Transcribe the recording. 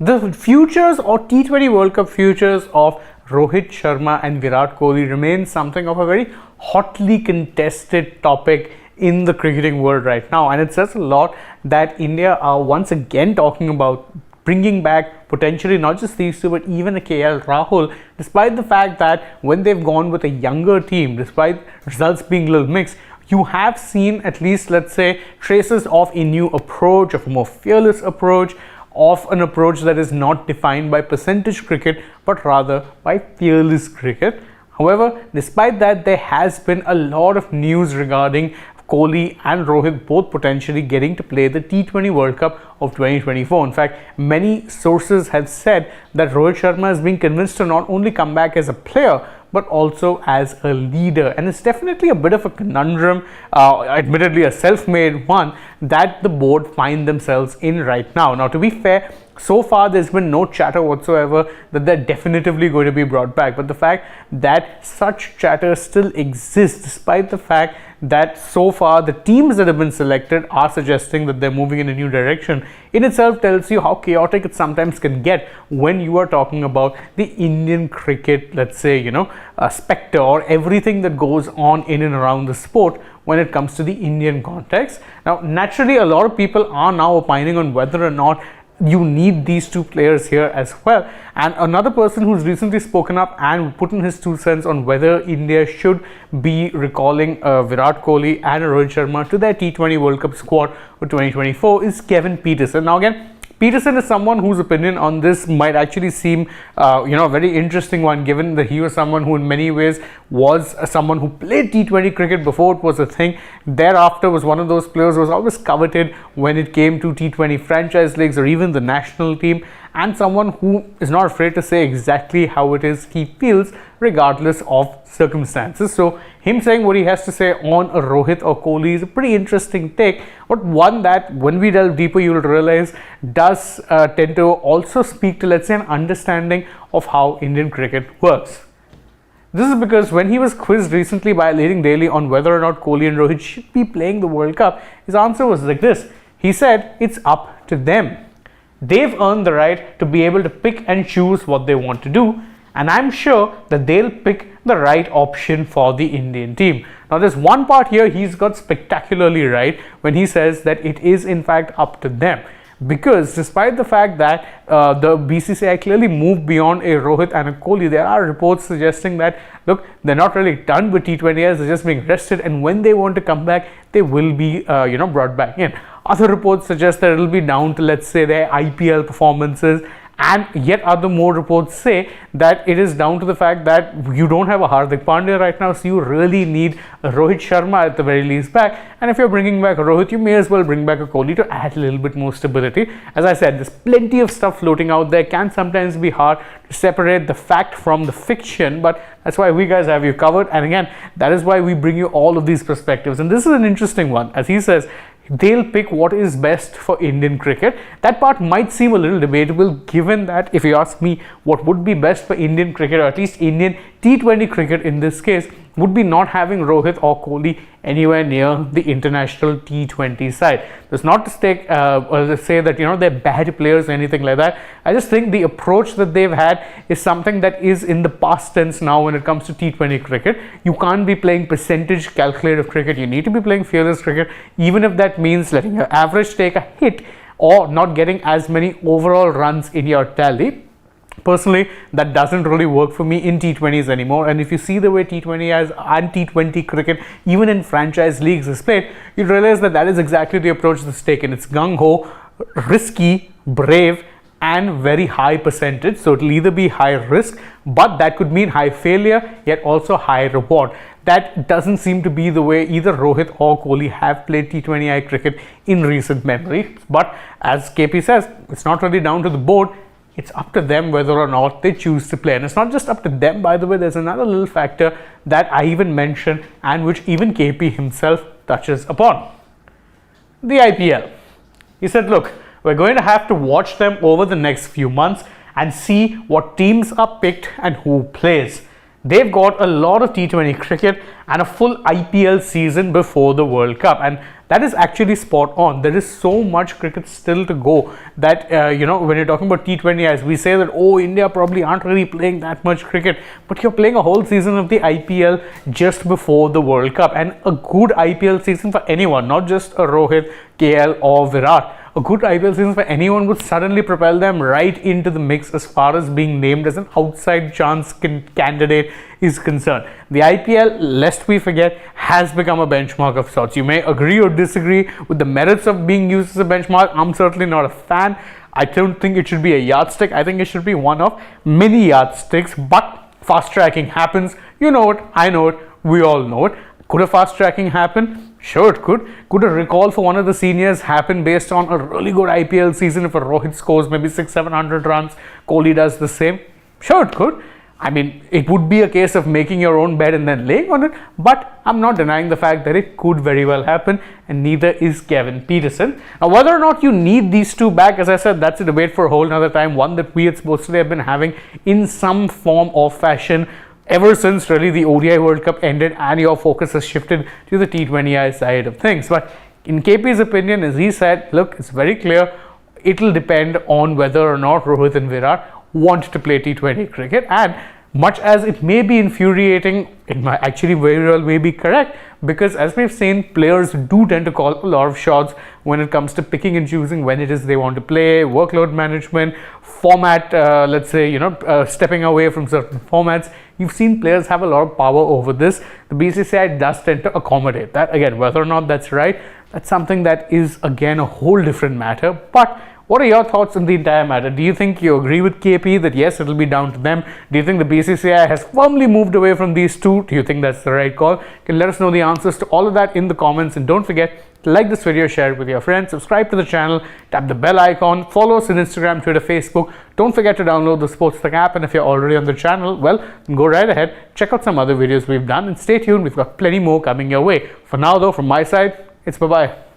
the futures or T20 World Cup futures of Rohit Sharma and Virat Kohli remain something of a very hotly contested topic in the cricketing world right now, and it says a lot that India are once again talking about bringing back potentially not just these two but even a KL Rahul, despite the fact that when they've gone with a younger team, despite results being a little mixed, you have seen at least, let's say, traces of a new approach, of a more fearless approach, of an approach that is not defined by percentage cricket but rather by fearless cricket. However, despite that, there has been a lot of news regarding Kohli and Rohit both potentially getting to play the T20 World Cup of 2024. In fact, many sources have said that Rohit Sharma is being convinced to not only come back as a player but also as a leader, and it's definitely a bit of a conundrum, admittedly a self-made one, that the board find themselves in right now. Now, to be fair, so far there's been no chatter whatsoever that they're definitively going to be brought back, but the fact that such chatter still exists, despite the fact that so far the teams that have been selected are suggesting that they're moving in a new direction, in itself tells you how chaotic it sometimes can get when you are talking about the Indian cricket, let's say, spectre, or everything that goes on in and around the sport when it comes to the Indian context. Now, naturally, a lot of people are now opining on whether or not you need these two players here as well. And another person who's recently spoken up and put in his 2 cents on whether India should be recalling Virat Kohli and Rohit Sharma to their T20 World Cup squad for 2024 is Kevin Pietersen. Now, again, Pietersen is someone whose opinion on this might actually seem, a very interesting one, given that he was someone who in many ways was someone who played T20 cricket before it was a thing. Thereafter was one of those players who was always coveted when it came to T20 franchise leagues or even the national team, and someone who is not afraid to say exactly how it is he feels regardless of circumstances. So him saying what he has to say on a Rohit or Kohli is a pretty interesting take, but one that when we delve deeper you will realize does tend to also speak to, let's say, an understanding of how Indian cricket works. This is because when he was quizzed recently by Leading Daily on whether or not Kohli and Rohit should be playing the World Cup, his answer was like this. He said, it's up to them. They've earned the right to be able to pick and choose what they want to do, and I'm sure that they'll pick the right option for the Indian team. Now, there's one part here he's got spectacularly right when he says that it is in fact up to them. Because despite the fact that the BCCI clearly moved beyond a Rohit and a Kohli, there are reports suggesting that, look, they're not really done with T20 as they're just being rested, and when they want to come back, they will be, brought back in. Other reports suggest that it'll be down to, let's say, their IPL performances, and yet other more reports say that it is down to the fact that you don't have a Hardik Pandya right now, so you really need a Rohit Sharma at the very least back, and if you're bringing back a Rohit, you may as well bring back a Kohli to add a little bit more stability. As I said, there's plenty of stuff floating out there, can sometimes be hard to separate the fact from the fiction, but that's why we guys have you covered, and again, that is why we bring you all of these perspectives. And this is an interesting one, as he says, they'll pick what is best for Indian cricket. That part might seem a little debatable, given that if you ask me what would be best for Indian cricket, or at least Indian T20 cricket in this case, would be not having Rohit or Kohli anywhere near the international T20 side. That's not to say that they're bad players or anything like that. I just think the approach that they've had is something that is in the past tense now when it comes to T20 cricket. You can't be playing percentage calculative cricket. You need to be playing fearless cricket, even if that means letting your average take a hit or not getting as many overall runs in your tally. Personally, that doesn't really work for me in T20s anymore, and if you see the way T20 has and T20 cricket even in franchise leagues is played, you realize that that is exactly the approach that's taken. It's gung-ho, risky, brave, and very high percentage. So it'll either be high risk, but that could mean high failure, yet also high reward. That doesn't seem to be the way either Rohit or Kohli have played T20I cricket in recent memory. But as KP says, it's not really down to the board. It's up to them whether or not they choose to play. And it's not just up to them, by the way, there's another little factor that I even mentioned and which even KP himself touches upon. The IPL. He said, look, we're going to have to watch them over the next few months and see what teams are picked and who plays. They've got a lot of T20 cricket and a full IPL season before the World Cup, and that is actually spot on. There is so much cricket still to go that, when you're talking about T20, as we say that, oh, India probably aren't really playing that much cricket, but you're playing a whole season of the IPL just before the World Cup, and a good IPL season for anyone, not just a Rohit, KL or Virat. A good IPL season for anyone would suddenly propel them right into the mix as far as being named as an outside chance candidate is concerned. The IPL, lest we forget, has become a benchmark of sorts. You may agree or disagree with the merits of being used as a benchmark. I'm certainly not a fan. I don't think it should be a yardstick. I think it should be one of many yardsticks, but fast tracking happens. You know it, I know it, we all know it. Could a fast tracking happen? Sure, it could. Could a recall for one of the seniors happen based on a really good IPL season if a Rohit scores maybe 600-700 runs, Kohli does the same? Sure, it could. I mean, it would be a case of making your own bed and then laying on it, but I'm not denying the fact that it could very well happen, and neither is Kevin Pietersen. Now, whether or not you need these two back, as I said, that's a debate for a whole other time, one that we at Sports Today have been having in some form or fashion ever since really the ODI World Cup ended and your focus has shifted to the T20I side of things. But in KP's opinion, as he said, look, it's very clear, it'll depend on whether or not Rohit and Virat want to play T20 cricket, and much as it may be infuriating, it might actually very well may be correct, because as we've seen, players do tend to call a lot of shots when it comes to picking and choosing when it is they want to play, workload management, format, let's say, stepping away from certain formats. You've seen players have a lot of power over this. The BCCI does tend to accommodate that. Again, whether or not that's right, that's something that is, again, a whole different matter. But what are your thoughts on the entire matter? Do you think you agree with KP that yes, it'll be down to them? Do you think the BCCI has firmly moved away from these two? Do you think that's the right call? You can let us know the answers to all of that in the comments, and don't forget to like this video, share it with your friends, subscribe to the channel, tap the bell icon, follow us on Instagram, Twitter, Facebook. Don't forget to download the SportsTak app, and if you're already on the channel, well, then go right ahead, check out some other videos we've done, and stay tuned, we've got plenty more coming your way. For now though, from my side, it's bye-bye.